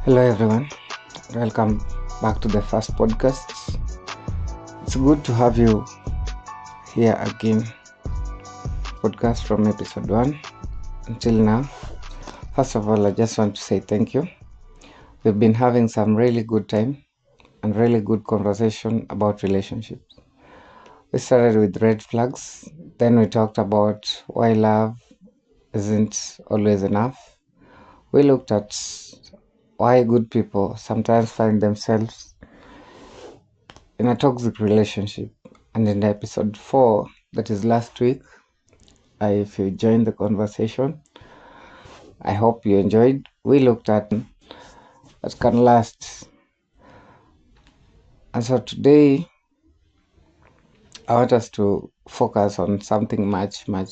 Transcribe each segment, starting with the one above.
Hello everyone, welcome back to the first podcast. It's good to have you here again. Podcast from episode 1 until now. First of all, I just want to say thank you. We've been having some really good time and really good conversation about relationships. We started with red flags, then we talked about why love isn't always enough. We looked at why good people sometimes find themselves in a toxic relationship. And in episode 4, that is last week, if you joined the conversation, I hope you enjoyed. We looked at that can last. And so today, I want us to focus on something much more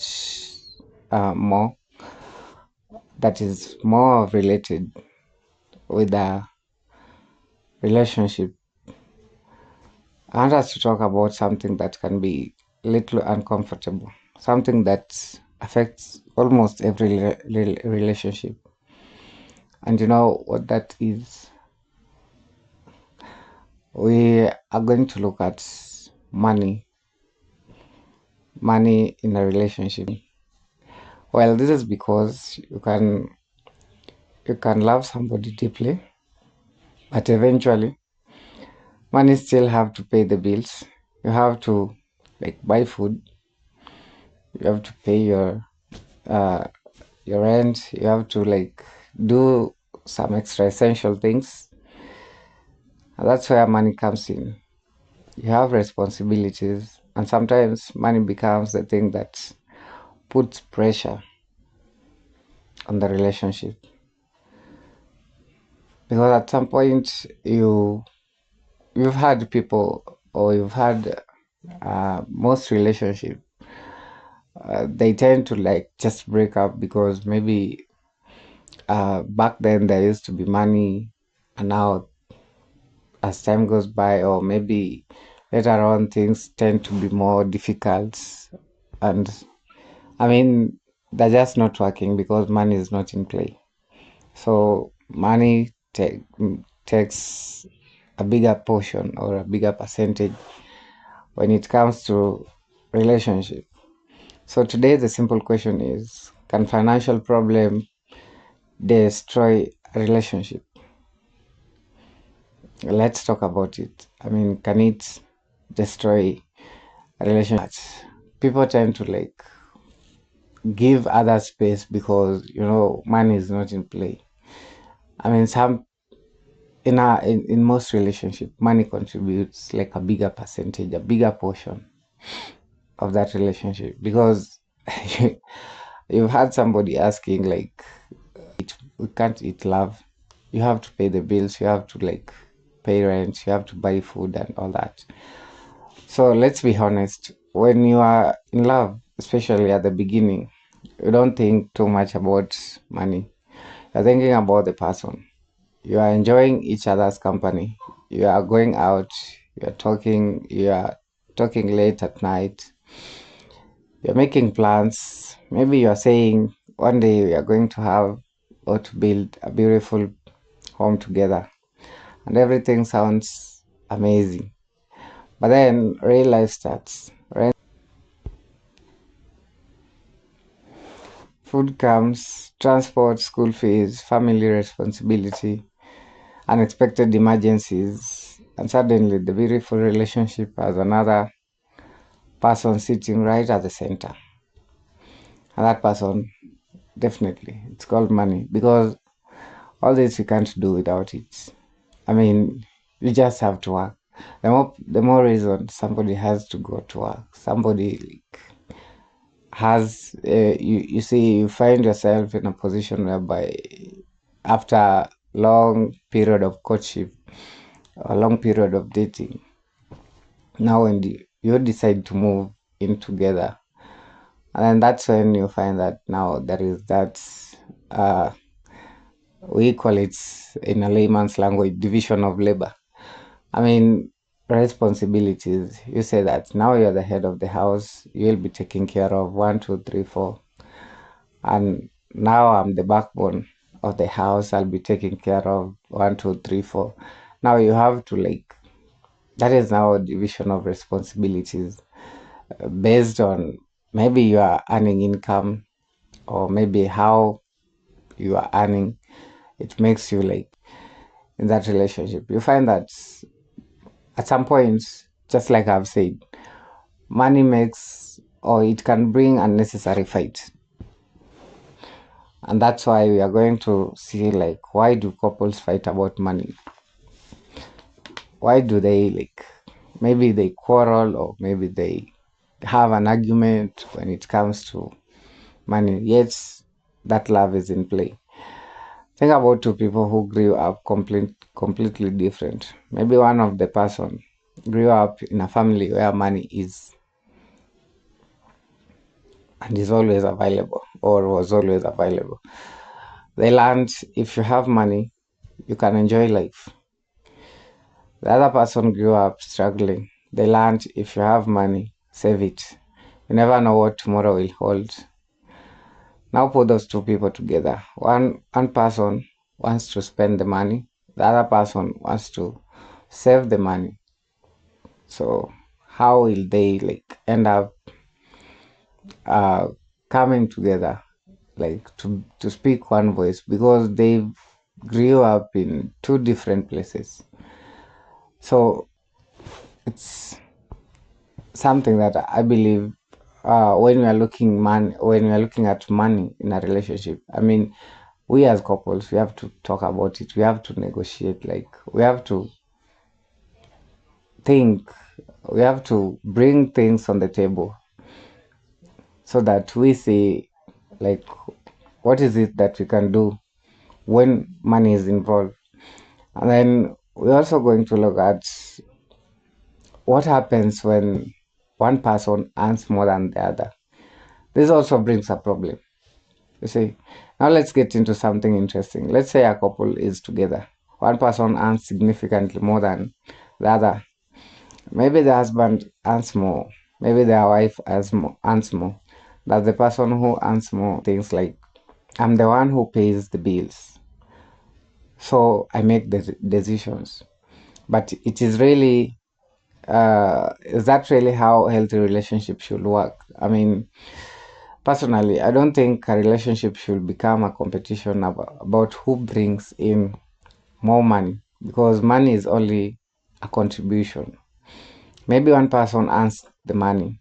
that is more related with a relationship. I want us to talk about something that can be a little uncomfortable, something that affects almost every relationship. And you know what that is? We are going to look at money in a relationship. Well, this is because you can love somebody deeply, but eventually money still have to pay the bills. You have to buy food, you have to pay uh your rent, you have to do some extra essential things. And that's where money comes in. You have responsibilities, and sometimes money becomes the thing that puts pressure on the relationship, because at some point you've had people, or you've had most relationship, they tend to just break up because maybe back then there used to be money, and now as time goes by, or maybe later on, things tend to be more difficult, and I mean they're just not working because money is not in play. So money takes a bigger portion or a bigger percentage when it comes to relationship. So today the simple question is, can financial problem destroy a relationship? Let's talk about it. I mean, can it destroy a relationship? People tend to give others space because money is not in play. I mean, some in most relationship, money contributes like a bigger percentage, a bigger portion of that relationship, because you've had somebody asking we can't eat love. You have to pay the bills, you have to pay rent, you have to buy food and all that. So let's be honest, when you are in love, especially at the beginning, you don't think too much about money. You're thinking about the person. You are enjoying each other's company. You are going out, you are talking late at night, you're making plans. Maybe you are saying one day we are going to have or to build a beautiful home together, and everything sounds amazing. But then real life starts. Rent, food comes, transport, school fees, family responsibility, unexpected emergencies, and suddenly the beautiful relationship has another person sitting right at the center. And that person, definitely, it's called money, because all this you can't do without it. I mean, you just have to work. The more reason somebody has to go to work. Somebody has you see, you find yourself in a position whereby after long period of courtship, a long period of dating, now when you decide to move in together, and then that's when you find that now there is that uh we call it in a layman's language division of labor. I mean, responsibilities. You say that now you're the head of the house, you'll be taking care of one, two, three, four, and now I'm the backbone. of the house. I'll be taking care of one, two, three, four. Now you have to like, that is now a division of responsibilities based on maybe you are earning income, or maybe how you are earning. It makes you like in that relationship. You find that at some points, just like I've said, money makes, or it can bring unnecessary fight. And that's why we are going to see like, why do couples fight about money? Why do they like, maybe they quarrel, or maybe they have an argument when it comes to money, yet that love is in play. Think about two people who grew up completely different. Maybe one of the person grew up in a family where money is and is always available, or was always available. They learned if you have money, you can enjoy life. The other person grew up struggling. They learned if you have money, save it. You never know what tomorrow will hold. Now put those two people together. One person wants to spend the money, the other person wants to save the money. So how will they like end up uh coming together, like to speak one voice, because they grew up in two different places. So it's something that I believe, when we are looking at money in a relationship. I mean, we as couples, we have to talk about it. We have to negotiate. Like, we have to think. We have to bring things on the table so that we see, like, what is it that we can do when money is involved. And then we're also going to look at what happens when one person earns more than the other. This also brings a problem. You see, now let's get into something interesting. Let's say a couple is together. One person earns significantly more than the other. Maybe the husband earns more. Maybe their wife earns more. That the person who earns more things like, I'm the one who pays the bills, so I make the decisions. But it is really, is that really how healthy relationship should work? I mean, personally, I don't think a relationship should become a competition about who brings in more money, because money is only a contribution. Maybe one person earns the money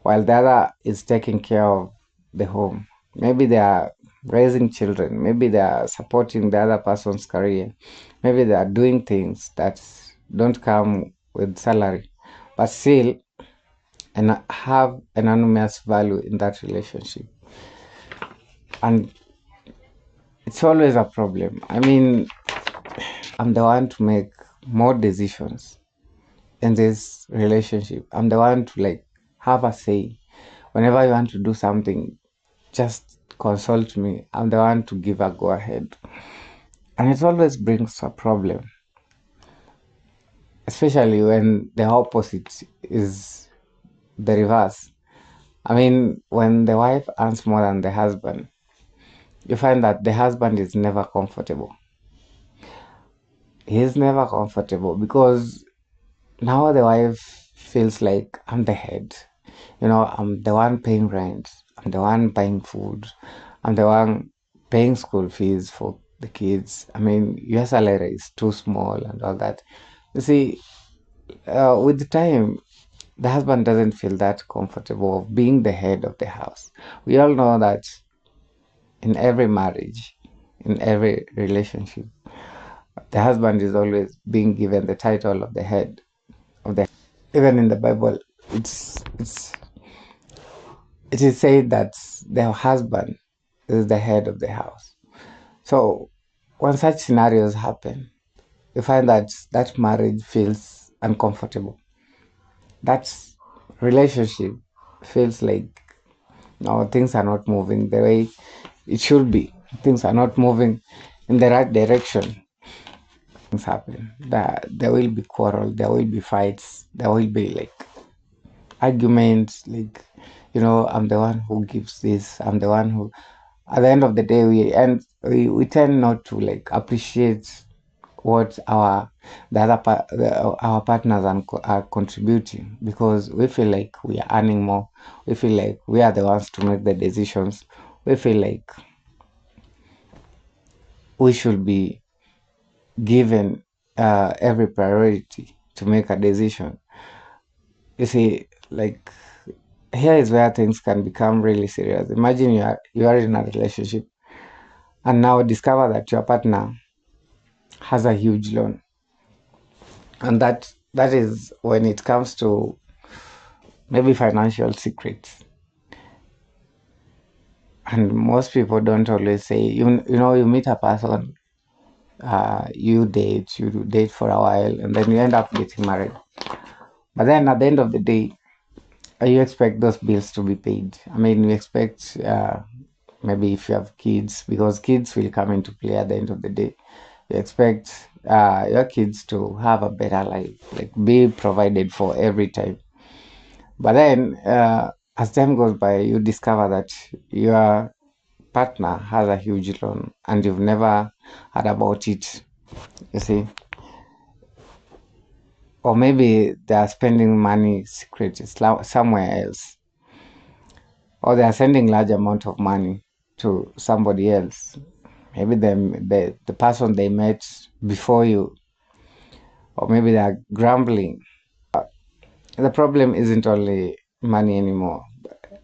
while the other is taking care of the home. Maybe they are raising children. Maybe they are supporting the other person's career. Maybe they are doing things that don't come with salary, but still and have enormous value in that relationship. And it's always a problem. I mean, I'm the one to make more decisions in this relationship. I'm the one to like have a say. Whenever you want to do something, just consult me. I'm the one to give a go ahead. And it always brings a problem, especially when the opposite is the reverse. I mean, when the wife earns more than the husband, you find that the husband is never comfortable. He's never comfortable because now the wife feels like, I'm the head. I'm the one paying rent. I'm the one buying food. I'm the one paying school fees for the kids. I mean, your salary is too small and all that. You see, with the time, the husband doesn't feel that comfortable of being the head of the house. We all know that in every marriage, in every relationship, the husband is always being given the title of the head of the. Even in the Bible, it's it is said that the husband is the head of the house. So when such scenarios happen, you find that that marriage feels uncomfortable. That relationship feels like, no, things are not moving the way it should be. Things are not moving in the right direction. Things happen. There will be quarrel. There will be fights. There will be like arguments. I'm the one who gives this. I'm the one who. At the end of the day, we end we tend not to like appreciate what our partners are contributing, because we feel like we are earning more. We feel like we are the ones to make the decisions. We feel like we should be given every priority to make a decision. You see, like, here is where things can become really serious. Imagine you are in a relationship and now discover that your partner has a huge loan, and that is when it comes to maybe financial secrets. And most people don't always say, you meet a person, you date for a while, and then you end up getting married. But then at the end of the day, you expect those bills to be paid. I mean, you expect maybe if you have kids, because kids will come into play at the end of the day. You expect your kids to have a better life, like be provided for every time. But then, as time goes by, you discover that your partner has a huge loan and you've never heard about it, you see. Or maybe they are spending money secretly somewhere else, or they are sending large amount of money to somebody else. Maybe the person they met before you, or maybe they are grumbling. The problem isn't only money anymore,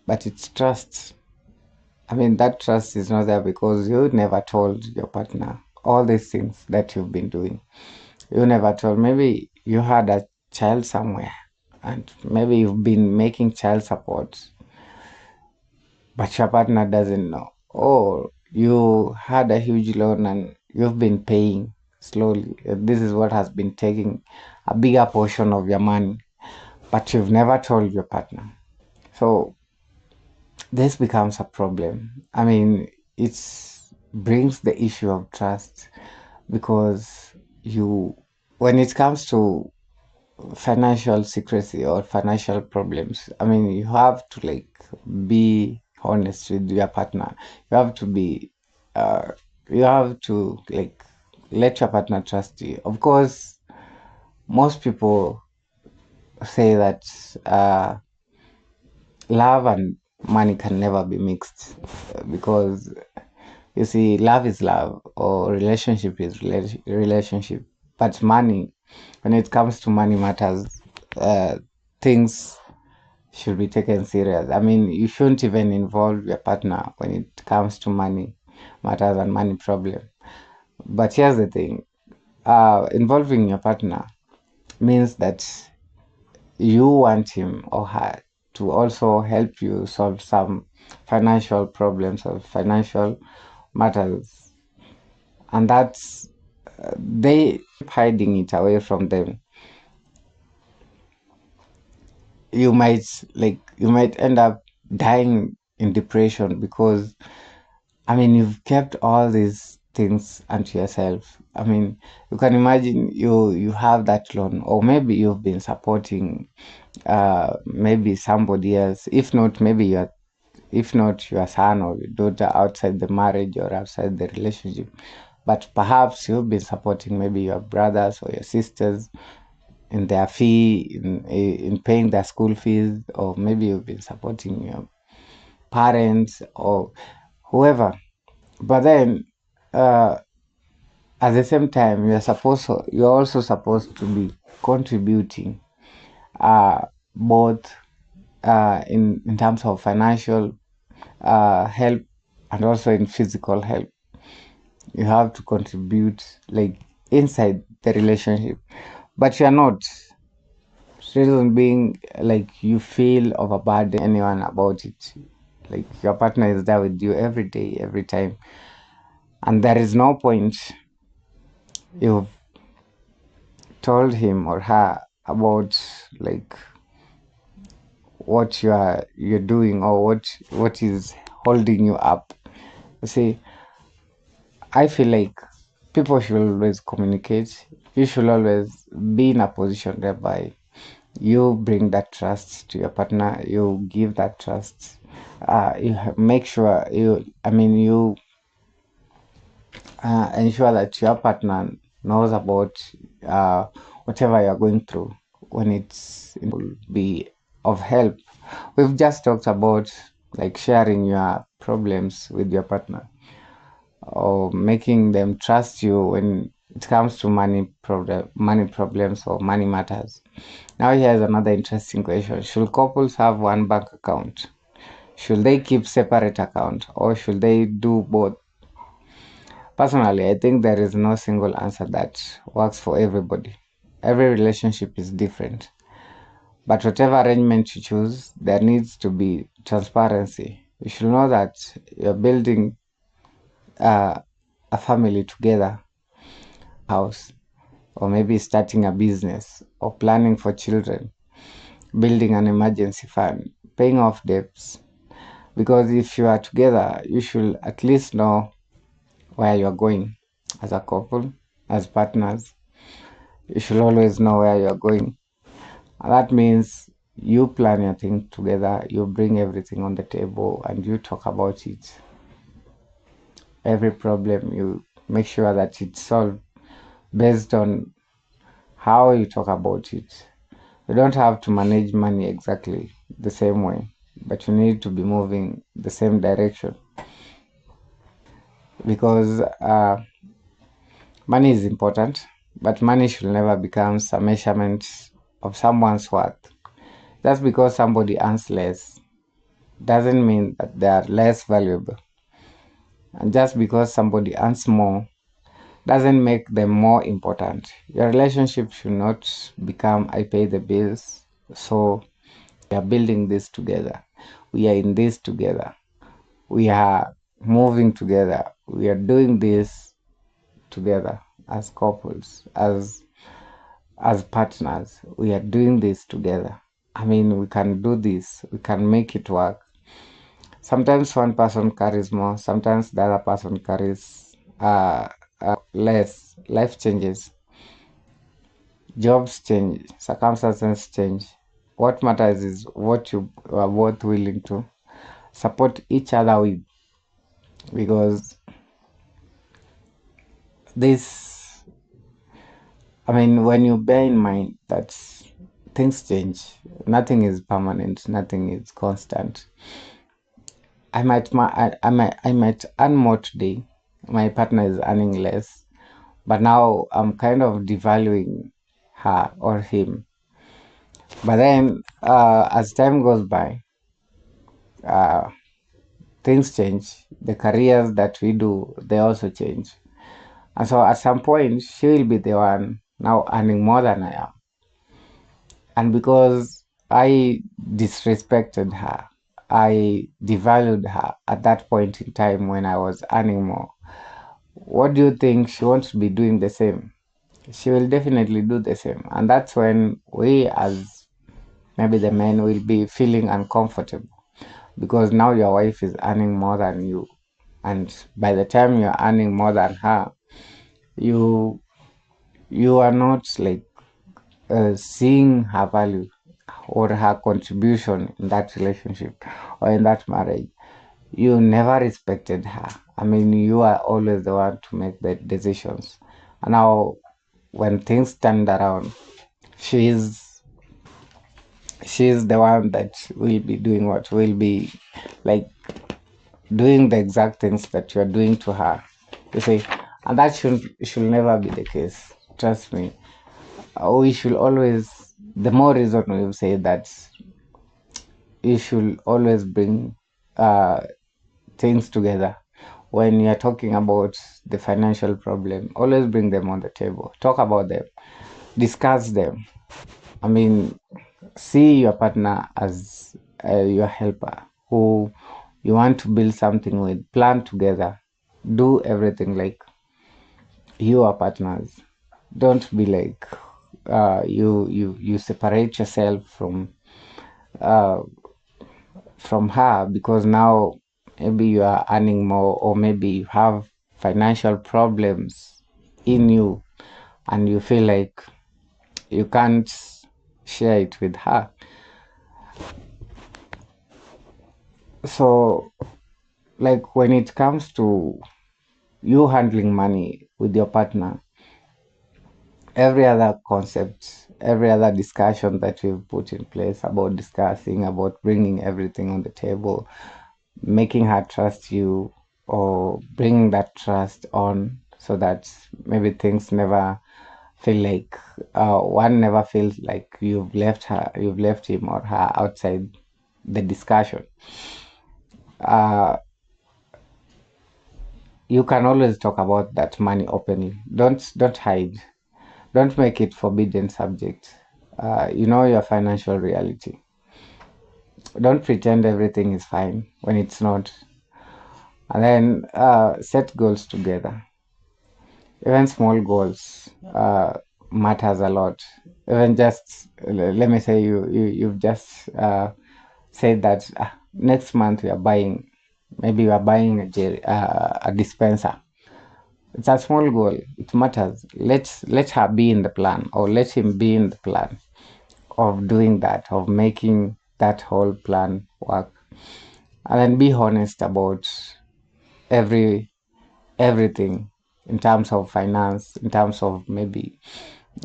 but it's trust. I mean, that trust is not there because you never told your partner all these things that you've been doing. You never told. Maybe you had a child somewhere, and maybe you've been making child support, but your partner doesn't know. Oh, you had a huge loan and you've been paying slowly. This is what has been taking a bigger portion of your money, but you've never told your partner. So this becomes a problem. I mean, it brings the issue of trust, because when it comes to financial secrecy or financial problems, I mean, you have to like be honest with your partner. You have to be, uh, you have to like let your partner trust you. Of course, most people say that love and money can never be mixed, because you see, love is love, or relationship is relationship. But money, when it comes to money matters, things should be taken serious. I mean, you shouldn't even involve your partner when it comes to money matters and money problem. But here's the thing: involving your partner means that you want him or her to also help you solve some financial problems or financial matters, and that's they keep hiding it away from them. You might end up dying in depression, because I mean, you've kept all these things unto yourself. I mean, you can imagine you have that loan, or maybe you've been supporting maybe somebody else. If not your son or your daughter outside the marriage or outside the relationship, but perhaps you've been supporting maybe your brothers or your sisters in their fee, in paying their school fees, or maybe you've been supporting your parents or whoever. But then, uh, at the same time, you're also supposed to be contributing, both in terms of financial help and also in physical help. You have to contribute like inside the relationship, but you're not. Reason being, like, you feel overburdened anyone about it. Like, your partner is there with you every day, every time, and there is no point you've told him or her about like what you're doing, or what is holding you up. You see, I feel like people should always communicate. You should always be in a position whereby you bring that trust to your partner, you give that trust, make sure you ensure that your partner knows about uh, whatever you're going through when it's will be of help. We've just talked about like sharing your problems with your partner or making them trust you when it comes to money problems or money matters. Now here's another interesting question. Should couples have one bank account? Should they keep separate account or should they do both? Personally, I think there is no single answer that works for everybody. Every relationship is different. But whatever arrangement you choose, there needs to be transparency. You should know that you're building uh, a family together, house, or maybe starting a business, or planning for children, building an emergency fund, paying off debts. Because if you are together, you should at least know where you're going as a couple, as partners. You should always know where you're going. And that means you plan your thing together, you bring everything on the table, and you talk about it. Every problem, you make sure that it's solved based on how you talk about it. You don't have to manage money exactly the same way, but you need to be moving the same direction because money is important, but money should never become a measurement of someone's worth. Just because somebody earns less doesn't mean that they are less valuable. And just because somebody earns more doesn't make them more important. Your relationship should not become I pay the bills, so we are building this together. We are in this together. We are moving together. We are doing this together as couples, as partners. We are doing this together. I mean, we can do this. We can make it work. Sometimes one person carries more, sometimes the other person carries less. Life changes, jobs change, circumstances change. What matters is what you are both willing to support each other with, because this, I mean, when you bear in mind that things change, nothing is permanent, nothing is constant. I might earn more today. My partner is earning less, but now I'm kind of devaluing her or him. But then, as time goes by, uh, things change. The careers that we do, they also change. And so at some point, she will be the one now earning more than I am. And because I disrespected her, I devalued her at that point in time when I was earning more. What do you think she wants to be doing the same? She will definitely do the same. And that's when we, as maybe the men, will be feeling uncomfortable because now your wife is earning more than you. And by the time you're earning more than her, you you are not like seeing her value or her contribution in that relationship or in that marriage. You never respected her. I mean, you are always the one to make the decisions. And now, when things turned around, she's she's the one that will be doing what will be like doing the exact things that you're doing to her. You see, and that should never be the case. Trust me. We should always. The more reason we say that you should always bring uh, things together. When you're talking about the financial problem, always bring them on the table. Talk about them, discuss them. I mean, see your partner as your helper who you want to build something with, plan together, do everything like you are partners. Don't be like you separate yourself uh, from her because now maybe you are earning more or maybe you have financial problems in you and you feel like you can't share it with her. So like when it comes to you handling money with your partner, every other concept, every other discussion that we've put in place about discussing, about bringing everything on the table, making her trust you, or bringing that trust on, so that maybe things never feel like one never feels like you've left him or her outside the discussion. uh, you can always talk about that money openly. Don't hide. Don't make it forbidden subject. You know your financial reality. Don't pretend everything is fine when it's not. And then set goals together. Even small goals matters a lot. Even just let me say you've just said that next month we are buying, maybe we are buying a dispenser. It's a small goal. It matters. Let her be in the plan, or let him be in the plan of doing that, of making that whole plan work. And then be honest about every everything in terms of finance, in terms of maybe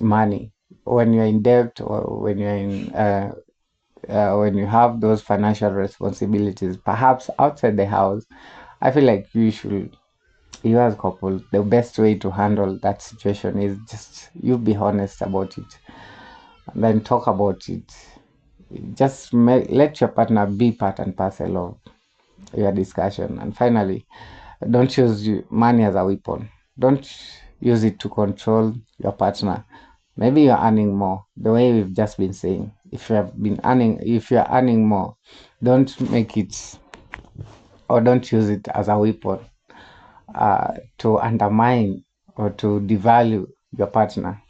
money. When you're in debt, or when you have those financial responsibilities, perhaps outside the house, I feel like you as couple, the best way to handle that situation is just you be honest about it, and then talk about it. Just let your partner be part and parcel of your discussion. And finally, don't use money as a weapon. Don't use it to control your partner. Maybe you're earning more, the way we've just been saying. If you're earning more, don't make it, or don't use it as a weapon to undermine or to devalue your partner.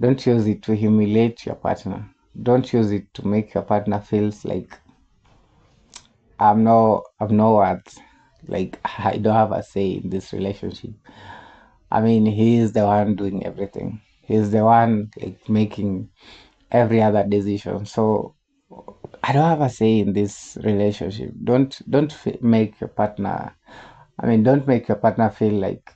Don't use it to humiliate your partner. Don't use it to make your partner feels like I'm no worth. Like I don't have a say in this relationship. I mean, he is the one doing everything. He's the one like making every other decision. So I don't have a say in this relationship. Don't make your partner. I mean, don't make your partner feel like.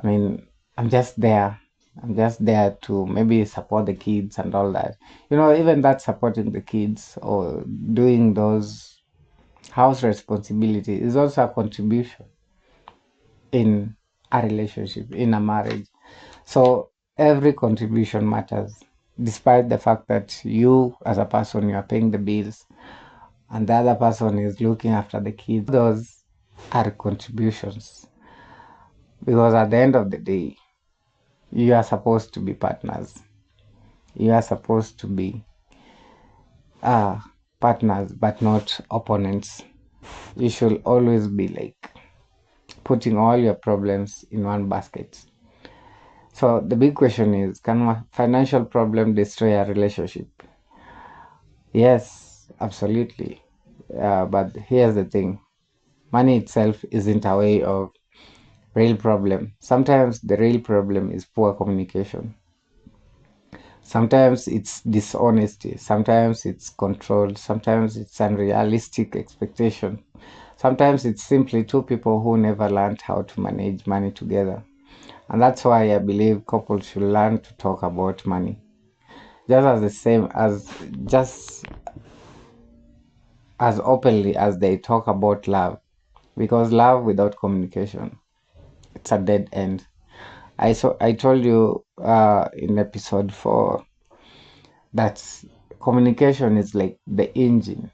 I mean, I'm just there. I'm just there to maybe support the kids and all that. Even that supporting the kids or doing those house responsibility is also a contribution in a relationship, in a marriage. So every contribution matters, despite the fact that you as a person you are paying the bills and the other person is looking after the kids. Those are contributions, because at the end of the day, you are supposed to be partners. You are supposed to be uh, partners, but not opponents. You should always be like putting all your problems in one basket. So the big question is, can a financial problem destroy a relationship? Yes, absolutely. But here's the thing. Money itself isn't a way of real problem. Sometimes the real problem is poor communication. Sometimes it's dishonesty. Sometimes it's control. Sometimes it's unrealistic expectation. Sometimes it's simply two people who never learned how to manage money together. And that's why I believe couples should learn to talk about money. Just as openly as they talk about love. Because love without communication, it's a dead end. I told you in episode 4 that communication is like the engine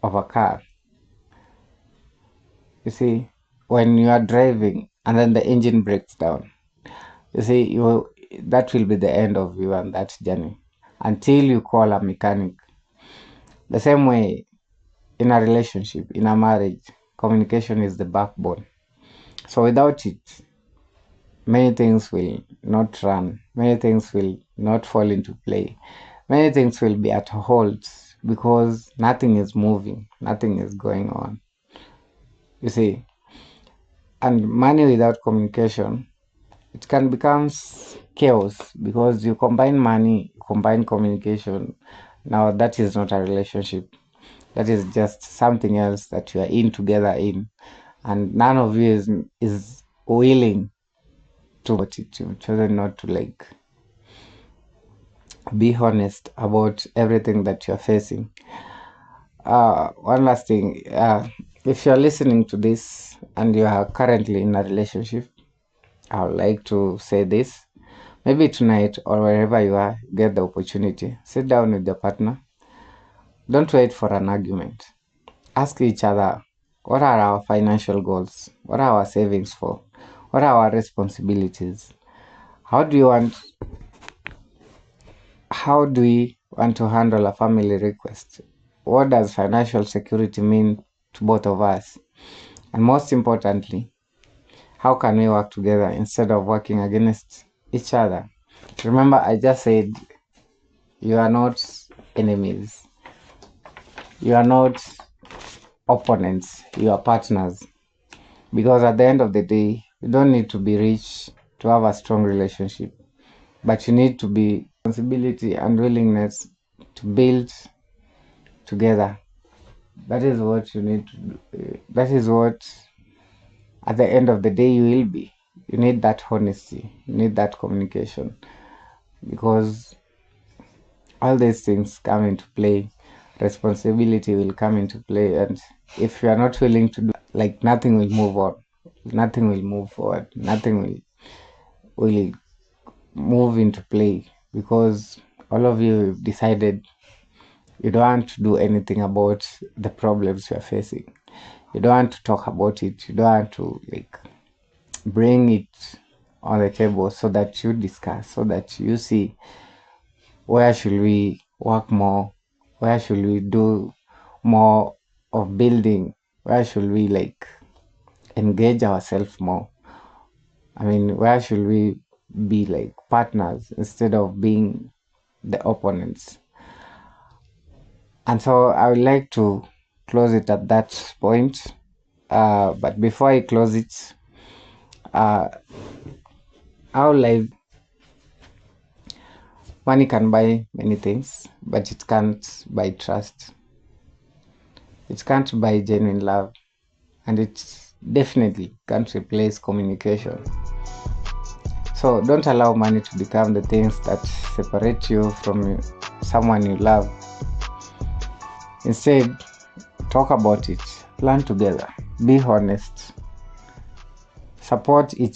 of a car. You see, when you are driving and then the engine breaks down, you see, that will be the end of you and that journey until you call a mechanic. The same way in a relationship, in a marriage, communication is the backbone. So without it, many things will not run, many things will not fall into play, many things will be at a halt because nothing is moving, nothing is going on. You see, and money without communication, it can become chaos because you combine money, you combine communication. Now that is not a relationship. That is just something else that you are in together in. and none of you is willing to about it. You've chosen not to like be honest about everything that you're facing. One last thing, if you're listening to this and you are currently in a relationship, I would like to say this. Maybe tonight or wherever you are, get the opportunity. Sit down with your partner. Don't wait for an argument. Ask each other, what are our financial goals? What are our savings for? What are our responsibilities? How do you want how do we want to handle a family request? What does financial security mean to both of us? And most importantly, how can we work together instead of working against each other? Remember, I just said you are not enemies, you are not opponents, you are partners. Because at the end of the day, you don't need to be rich to have a strong relationship, but you need to be responsibility and willingness to build together. That is what you need to do. That is what, at the end of the day, you will be. You need that honesty, you need that communication, because all these things come into play. Responsibility will come into play, and if you are not willing to do, like, nothing will move on, nothing will move forward, nothing will move into play, because all of you have decided you don't want to do anything about the problems you are facing. You don't want to talk about it. You don't want to like bring it on the table so that you discuss, so that you see where should we work more, where should we do more of building, where should we like engage ourselves more. I mean, where should we be like partners instead of being the opponents? And so I would like to close it at that point. But before I close it, our life, money can buy many things, but it can't buy trust. It can't buy genuine love, and it definitely can't replace communication. So don't allow money to become the things that separate you from someone you love. Instead, talk about it, plan together, be honest, support each